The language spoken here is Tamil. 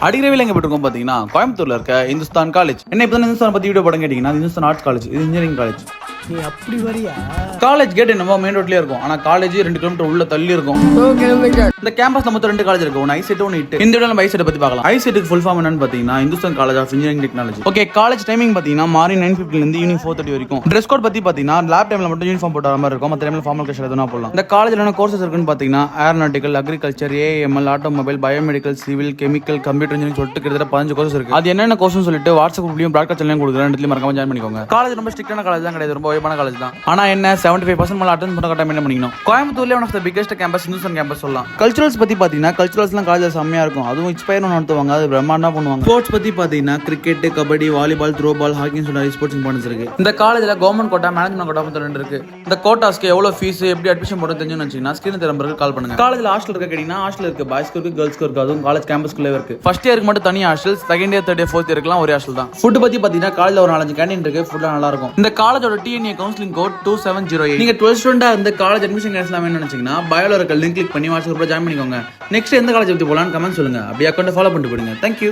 அடிக்கடி எங்க போயிருக்கோம் பாத்தீங்கன்னா கோயம்புத்தூர்ல இருக்க இந்துஸ்தான் காலேஜ். என்ன இப்ப இந்துஸ்தான் பத்தி வீடியோ படம் கேட்டீங்கன்னா இந்துஸ்தான் ஆர்ட்ஸ் காலேஜ், இது இன்ஜினியரிங் காலேஜ். நீ அப்படி வரியா? காலேஜ் கேட் என்னமோ மெயின் ரோட்லயே இருக்கும், ஆனா காலேஜ் 2 கிலோமீட்டர் உள்ள தள்ளி இருக்கும். இந்த கேம்பஸ்ல மொத்தம் 2 காலேஜ் இருக்கு, ஒன்னு ஐசெட் ஒன்னு இட். இந்த வீடியோல நம்ம ஐசெட் பத்தி பார்க்கலாம். ஐசெட்டுக்கு ஃபுல் ஃபார்ம் என்னன்னு பாத்தீங்கன்னா Hindustan college of engineering technology. Okay, college timing பாத்தீங்கன்னா மார்னிங் 9:50 ல இருந்து ஈவினிங் 4:30 வரைக்கும். ட்ரெஸ் கோட் பத்தி பாத்தீங்கன்னா லேப் டைம்ல மட்டும் யூனிஃபார்ம் போட்டு வர மாதிரி இருக்கும், மத்த டைம்ல ஃபார்மல் கேஷுவல் எதுனா போடலாம். இந்த காலேஜ்ல என்ன கோர்சஸ் இருக்குன்னு பாத்தீங்கன்னா aeronautical, agriculture, AML, automobile, biomedical, civil, chemical, computer engineering சொல்லிட்டு கிட்டத்தட்ட 15 கோர்சஸ் இருக்கு. அது என்னென்ன கோர்ஸ்னு சொல்லிட்டு வாட்ஸ்அப் குரூப்லயும் பிராட்காஸ்ட் சேனல்லையும் கொடுக்குறேன், ரெண்டுலயும் மறக்காம ஜாயின் பண்ணிக்கோங்க. காலேஜ் ரொம்ப ஸ்ட்ரிக்டான காலேஜ் தான் கிடையாது, ரொம்ப ஓயப்பான காலேஜ் தான். ஆனா என்ன 75% மேல அட்டெண்ட் பண்ண கட்டாயம் என்ன பண்ணிக்கணும். கோயம்புத்தூர்ல one of the biggest campus Hindustan campus சொல்லலாம். கல்ச்சுரல்ஸ் பத்தி பாத்தீங்கன்னா கல்ச்சுரல்ஸ்லாம் காலேஜ் செம்மையா இருக்கும், அதுவும் இன்ஸ்பயர் நடத்துவாங்க, அது பிரம்மாண்டமா பண்ணுவாங்க. ஸ்போர்ட்ஸ் பத்தி பாத்தீங்கன்னா cricket, kabaddi, volleyball, throw ball, hockey சொல்லி ஸ்போர்ட்ஸ் இம்பார்ட்டன்ஸ் இருக்கு. இந்த காலேஜ்ல கவர்மெண்ட் கோட்டா, மேனேஜ்மெண்ட் கோட்டா மொத்தம் 2 இருக்கு. இந்த கோட்டாஸ்க்கு எவ்வளவு ஃபீஸ், எப்படி அட்மிஷன் போட தெரிஞ்சுன்னு வச்சீங்கன்னா ஸ்கிரீன் நம்பருக்கு கால் பண்ணுங்க. காலேஜ்ல ஹாஸ்டல் இருக்க கேட்டீங்கன்னா ஹாஸ்டல் இருக்கு, பாய்ஸ்க்கு இருக்கு, கேர்ள்ஸ்க்கு இருக்கு, அதுவும் காலேஜ் கேம்பஸ்க்குள்ளே இருக்கு. ஃபர்ஸ்ட் இயருக்கு மட்டும் தனி hostel, second year, third year, fourth இயர்க்குலாம் ஒரே ஹாஸ்டல் தான். ஃபுட் பத்தி பாத்தீங்கன்னா காலேஜ்ல ஒரு 4-5 கேண்டீன் இருக்கு, ஃபுட் நல்லா இருக்கும். இந்த காலேஜோட டிஎன்ஏ கவுன்சிலிங் கோட் 2708. நீங்க 12th ஸ்டூடெண்டா இந்த காலேஜ் அட்மிஷன் கேன்சல் ஆகணும்னு நினைச்சீங்கன்னா பயோல இருக்க லிங்க் கிளிக் பண்ணி வாட்ஸ்அப் குரூப்ல ஜாயின் பண்ணிக்கோங்க. நெக்ஸ்ட் எந்த காலேஜ் பத்தி போலான்னு கமெண்ட் சொல்லுங்க, அப்படியே அக்கௌண்ட் ஃபாலோ பண்ணிட்டு போடுங்க. தேங்க்யூ.